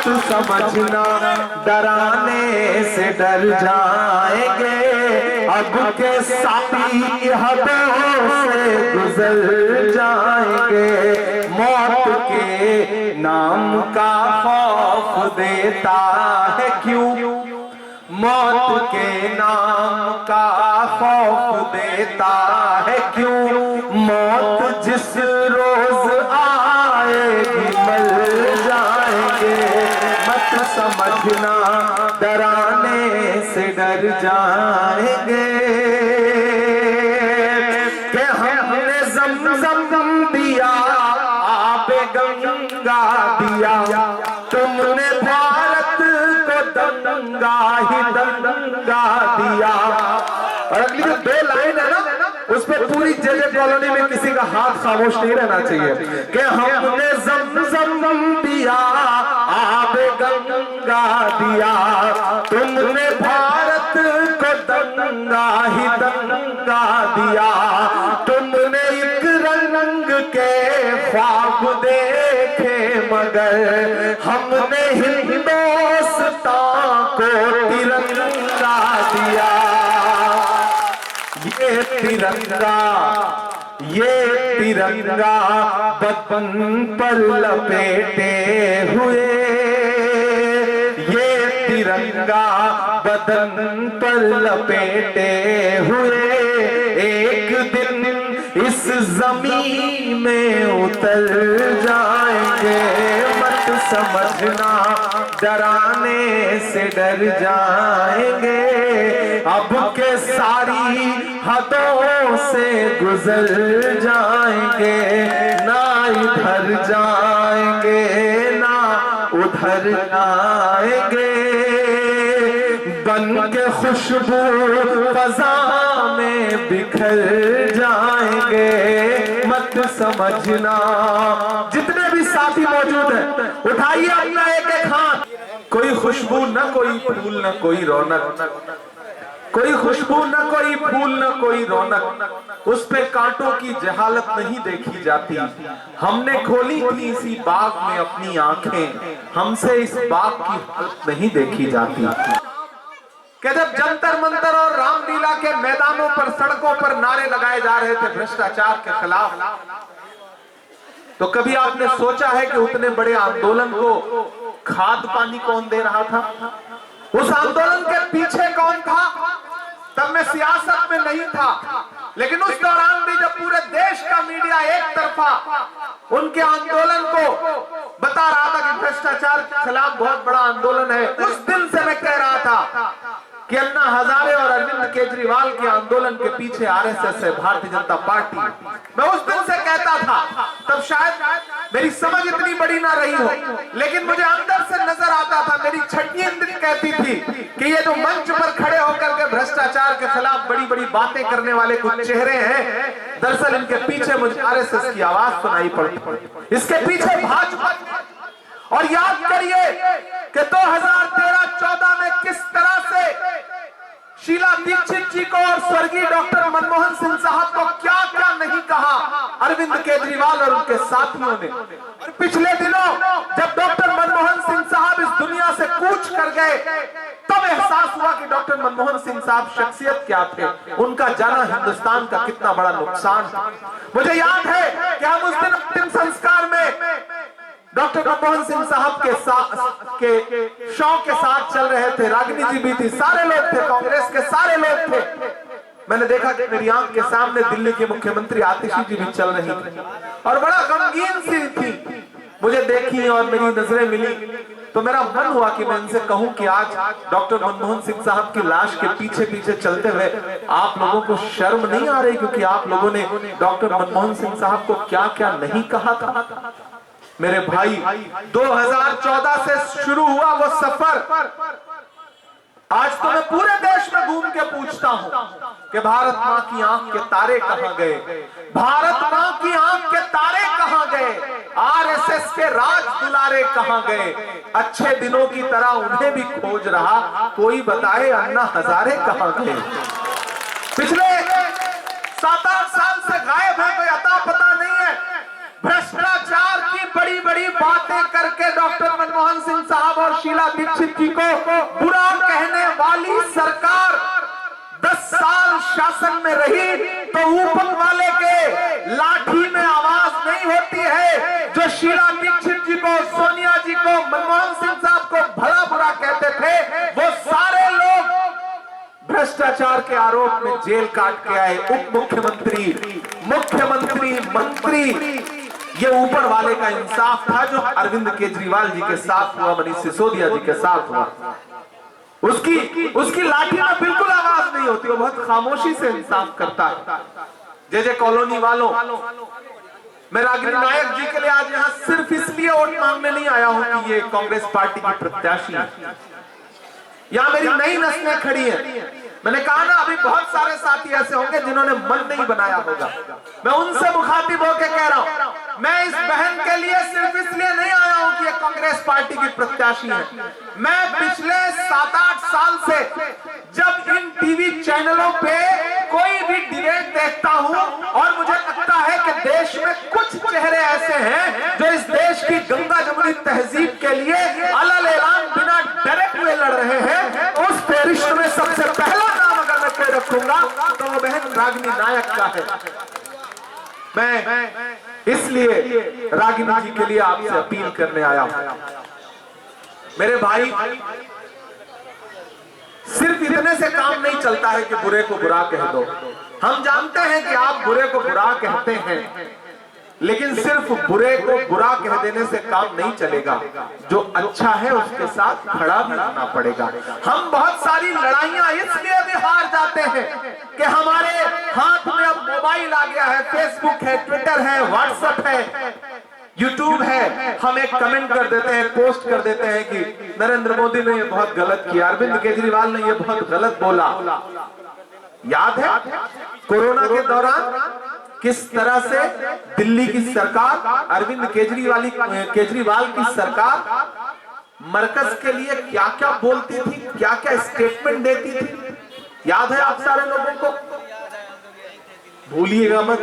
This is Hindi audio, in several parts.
मत समझना डराने से डर जाएंगे, अब के साथी हदों से गुजर जाएंगे। मौत के नाम का खौफ देता है क्यों, मौत के नाम का खौफ देता है क्यों, मौत जिस रोज आएगी मर जाएंगे। मत समझना डराने से डर जाएंगे, कि हमने ज़मज़म दिया आबे गंगा दिया, तुमने भारत को दंगा ही दंगा दिया। और अगली जो 2 लाइन है ना, उस पे पूरी जेजे कॉलोनी में किसी का हाथ खामोश नहीं रहना चाहिए, कि हमने ज़मज़म दिया आबे गंगा दिया, तुमने भारत को दंगा ही दंगा दिया। तुमने एक रंग के ख्वाब देखे मगर हमने हिंदुस्तान को तिरंगा दिया। ये तिरंगा बदन पर लपेटे हुए, ये तिरंगा बदन पर लपेटे हुए, एक दिन इस जमीन में उतर जाएंगे। मत समझना डराने से डर जाएंगे, अब के सारी हदों से गुजर जाएंगे। ना इधर जाएंगे ना उधर जाएंगे, बन के खुशबू फजा में बिखर जाएंगे। मत समझना, जितने भी साथी मौजूद हैं उठाइए अपना एक एक हाथ। कोई खुशबू न कोई फूल न कोई रौनक, कोई खुशबू न कोई फूल न कोई रौनक, उस पे कांटों की जहालत नहीं देखी जाती। हमने खोली थी इसी बाग में अपनी आंखें, हमसे इस बाग की हालत नहीं देखी जाती। कि जब जंतर मंतर और रामलीला के मैदानों पर सड़कों पर नारे लगाए जा रहे थे भ्रष्टाचार के खिलाफ, तो कभी आपने सोचा है कि उतने बड़े आंदोलन को खाद पानी कौन दे रहा था? उस आंदोलन के पीछे कौन था? तब मैं सियासत में नहीं था, लेकिन उस दौरान भी जब पूरे देश का मीडिया एक तरफा उनके आंदोलन को बता रहा था कि भ्रष्टाचार के खिलाफ बहुत बड़ा आंदोलन है, उस दिन से मैं कह रहा था कि अन्ना हजारे और अरविंद केजरीवाल के आंदोलन के पीछे आरएसएस है, भारतीय जनता पार्टी। मैं उस दिन से कहता था, तब शायद मेरी समझ इतनी बड़ी ना रही हो, लेकिन मुझे अंदर से नजर आता था, मेरी छठी इंद्री कहती थी कि ये जो मंच पर खड़े होकर के भ्रष्टाचार के खिलाफ बड़ी बड़ी बातें करने वाले कुछ चेहरे हैं, दरअसल इनके पीछे मुझे आरएसएस की आवाज सुनाई पड़ती, इसके पीछे भाजपा। और याद करिए कि 2013-14 में किस तरह से शीला दीक्षित जी को और स्वर्गीय डॉक्टर मनमोहन सिंह साहब को क्या क्या नहीं कहा अरविंद केजरीवाल और उनके साथियों ने। और पिछले दिनों जब डॉक्टर मनमोहन सिंह साहब इस दुनिया से कूच कर गए, तब एहसास हुआ कि डॉक्टर मनमोहन सिंह साहब शख्सियत क्या थे, उनका जाना हिंदुस्तान का कितना बड़ा नुकसान था। मुझे याद है कि हम उस दिन अंतिम संस्कार में डॉक्टर मनमोहन सिंह साहब के शौ के साथ चल रहे थे, रागिनी जी भी थी, सारे लोग थे, कांग्रेस के सारे लोग थे। मैंने देखा कि मेरी आंख के सामने दिल्ली के मुख्यमंत्री आतिशी जी भी चल रही थी और बड़ा गमगीन सी थी। मुझे देखी और मेरी नजरें मिली तो मेरा मन हुआ कि मैं इनसे कहूं कि आज डॉक्टर मनमोहन सिंह साहब की लाश के पीछे पीछे चलते हुए आप लोगों को शर्म नहीं आ रही, क्योंकि आप लोगों ने डॉक्टर मनमोहन सिंह साहब को क्या क्या नहीं कहा था। मेरे भाई, 2014 से शुरू हुआ वो सफर, आज तो मैं पूरे देश में घूम के पूछता हूं कि भारत मां की आंख के तारे कहां गए, भारत मां की आंख के तारे कहां गए, आरएसएस के राज दुलारे कहां गए। अच्छे दिनों की तरह उन्हें भी खोज रहा, कोई बताए अन्ना हजारे कहां गए। पिछले 7-8 साल से गायब है, कोई अता पता नहीं है। भ्रष्टाचार की बड़ी बड़ी बड़ी बातें करके डॉक्टर मनमोहन सिंह साहब और शीला दीक्षित जी को बुरा कहने वाली सरकार 10 साल शासन में रही तो ऊपर वाले के लाठी में आवाज नहीं होती है। जो शीला दीक्षित जी को, सोनिया जी को, मनमोहन सिंह साहब को भला बुरा कहते थे, वो सारे लोग भ्रष्टाचार के आरोप में जेल काट के आए। उप मुख्यमंत्री, मुख्यमंत्री, मंत्री, ये ऊपर वाले का इंसाफ था जो अरविंद केजरीवाल जी के साथ हुआ, मनीष सिसोदिया जी के साथ हुआ। उसकी लाठी में बिल्कुल आवाज नहीं होती, वो बहुत खामोशी से इंसाफ करता है। जे कॉलोनी वालों, मैं रागिनी नायक जी के लिए आज यहां सिर्फ इसलिए वोट मांगने नहीं आया हूं कि ये कांग्रेस पार्टी की प्रत्याशी है। यहां मेरी नई नस्लें खड़ी हैं। मैंने कहा ना, अभी बहुत सारे साथी ऐसे होंगे जिन्होंने मन नहीं बनाया होगा। मैं उनसे मुखातिब होकर कह रहा हूं, मैं इस बहन के लिए सिर्फ इसलिए नहीं आया हूं कि ये कांग्रेस पार्टी की प्रत्याशी है। मैं पिछले 7-8 साल से जब इन टीवी चैनलों पे कोई भी डिबेट देखता हूं और मुझे लगता है कि देश में कुछ चेहरे ऐसे हैं जो इस देश की गंगा जमुनी तहजीब के लिए अलग ऐलान बिना डरे हुए लड़ रहे हैं, उस फहरिस्त में सबसे पहला नाम अगर मैं कोई रखूंगा तो वो बहन रागिनी नायक का है। मैं इसलिए रागिनी जी के लिए आपसे अपील करने आया हूं। मेरे भाई, सिर्फ इतने से काम नहीं चलता है कि बुरे को बुरा कह दो। हम जानते हैं कि आप बुरे को बुरा कहते हैं, लेकिन सिर्फ बुरे को बुरा कह देने से काम नहीं चलेगा। जो अच्छा है उसके साथ खड़ा भी होना पड़ेगा। हम बहुत सारी लड़ाइयां इसलिए भी हार जाते हैं कि हमारे हाथ में अब मोबाइल आ गया है, फेसबुक है, ट्विटर है, व्हाट्सएप है, यूट्यूब है। हम एक कमेंट कर देते हैं, पोस्ट कर देते हैं कि नरेंद्र मोदी ने ये बहुत गलत किया, अरविंद केजरीवाल ने ये बहुत गलत बोला। याद है कोरोना के दौरान किस तरह से दिल्ली की सरकार, अरविंद केजरीवाल की सरकार मरकज के लिए क्या क्या बोलती थी, क्या क्या स्टेटमेंट देती थी? याद है आप सारे लोगों को? भूलिएगा मत,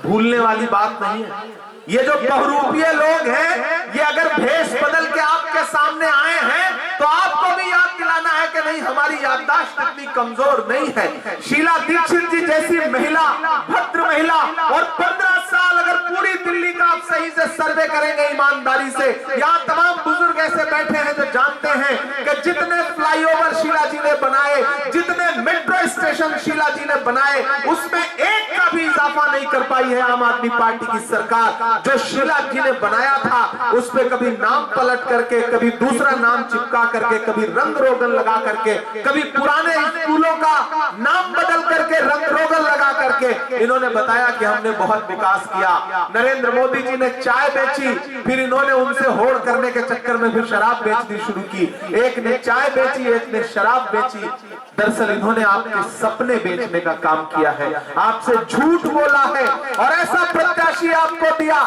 भूलने वाली बात नहीं है। ये जो बहुरूपीय लोग हैं, ये अगर भेष बदल के आपके सामने आए हैं तो आपको भी याद दिलाना है कि नहीं, हमारी याददाश्त इतनी कमजोर नहीं है। शीला दीक्षित जी जैसी महिला, भद्र महिला, और 15 साल अगर पूरी दिल्ली का आप सही से सर्वे करेंगे ईमानदारी से, यहाँ तमाम बुजुर्ग ऐसे बैठे हैं जो जानते हैं कि जितने फ्लाईओवर शीला जी ने बनाए, जितने मेट्रो स्टेशन शीला जी ने बनाए, उसमें एक का भी इजाफा नहीं कर पाई है आम आदमी पार्टी की सरकार। जो शीला जी ने बनाया था उस पे कभी नाम पलट करके, कभी दूसरा नाम चिपका करके, कभी रंग रोगन लगा करके, कभी पुराने स्कूलों का नाम बदल करके रंग रोगन लगा करके इन्होंने बताया कि हमने बहुत विकास किया। नरेंद्र मोदी जी ने चाय बेची, फिर इन्होंने उनसे होड़ करने के चक्कर में फिर शराब बेचनी शुरू की। एक ने चाय बेची, एक ने शराब बेची। दरअसल इन्होंने आपके सपने बेचने का काम किया है, आपसे झूठ बोला है और ऐसा प्रत्याशी आपको दिया,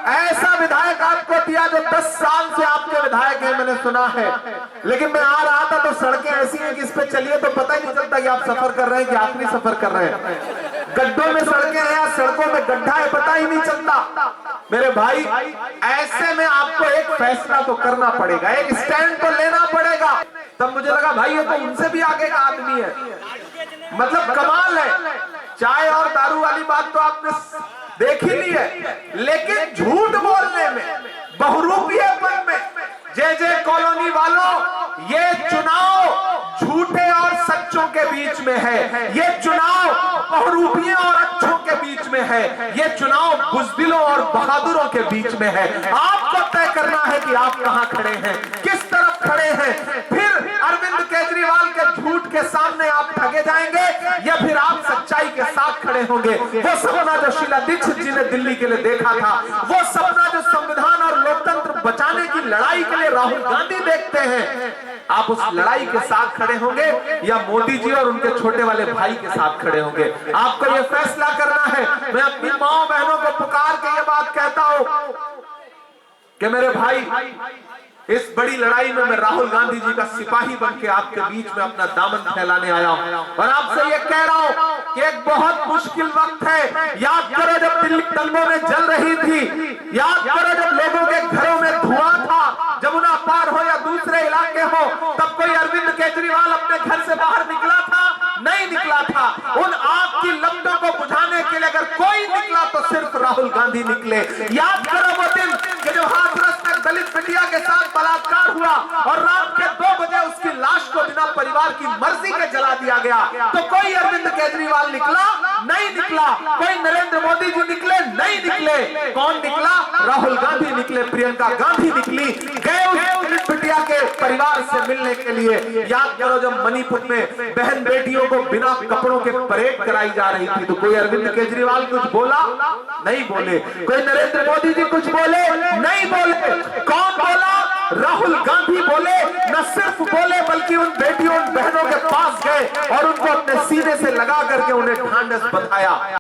ऐसा विधायक आपको दिया जो 10 साल से आपके विधायक हैं, मैंने सुना है। लेकिन मैं आ रहा था तो सड़कें ऐसी हैं कि इस पे चलिए तो पता ही नहीं चलता कि आप सफर कर रहे हैं कि आखिरी सफर कर रहे हैं। गड्ढों में सड़कें हैं या सड़कों में गड्ढा है, पता ही नहीं चलता। मेरे भाई, ऐसे में आपको एक फैसला तो करना पड़ेगा, एक स्टैंड तो लेना पड़ेगा। तब मुझे लगा भाई ये तो उनसे भी आगे का आदमी है, मतलब कमाल है। चाय और दारू वाली बात तो आपने देख ही ली है, लेकिन झूठ बोलने में, बहुरूपीयपन में, जे कॉलोनी वालों, ये चुनाव झूठे और सच्चों के बीच में है, ये चुनाव बहुरूपियों और अच्छों के बीच में है, ये चुनाव बुज़दिलों और बहादुरों के बीच में है। आपको तय करना है कि आप कहां खड़े हैं, किस तरफ खड़े हैं। फिर अरविंद केजरीवाल के झूठ के सामने आप ठगे जाएंगे या फिर आप सच्चाई के साथ खड़े होंगे। वो सपना जो शीला दीक्षित जी ने दिल्ली के लिए देखा था, वो सपना जो संविधान और लोकतंत्र बचाने की लड़ाई के लिए राहुल गांधी देखते हैं, आप उस लड़ाई के साथ खड़े होंगे या मोदी जी और उनके छोटे वाले भाई के साथ खड़े होंगे। आपको यह फैसला करना है। मैं अपनी माओ बहनों को पुकार के ये बात कहता हूं कि मेरे भाई, इस बड़ी लड़ाई में मैं राहुल गांधी जी का सिपाही बन के आपके बीच में अपना दामन फैलाने आया हूं और आपसे ये कह रहा हूं कि एक बहुत मुश्किल वक्त है। याद करो जब दिल्ली तलबों में जल रही थी, याद करो जब लोगों के घरों में धुआं था, जमुना पार हो या दूसरे इलाके हो, तब कोई अरविंद केजरीवाल अपने घर से बाहर निकला था? नहीं निकला था। उन आग की लपटों को बुझाने के लिए अगर कोई निकला तो सिर्फ राहुल गांधी निकले। याद करो वो दिन कि जब हाथरस में दलित बिटिया के साथ बलात्कार हुआ और रात के 2 बजे उसकी लाश को बिना परिवार की मर्जी के जला दिया गया, तो कोई अरविंद केजरीवाल निकला? नहीं निकला। कोई नरेंद्र मोदी जी निकले? नहीं निकले। कौन निकला? राहुल गांधी निकले, प्रियंका गांधी निकली, गए उस बिटिया के परिवार से मिलने के लिए। याद करो जब मणिपुर में बहन बेटियों को बिना कपड़ों के परेड कराई जा रही थी, तो कोई अरविंद केजरीवाल कुछ बोला? नहीं बोले। कोई नरेंद्र मोदी जी कुछ बोले? नहीं बोले। कौन बोला? राहुल गांधी बोले। न सिर्फ बोले बल्कि उन बेटियों, उन बहनों के पास गए और उनको अपने सीने से लगा करके उन्हें ढांढस बंधाया।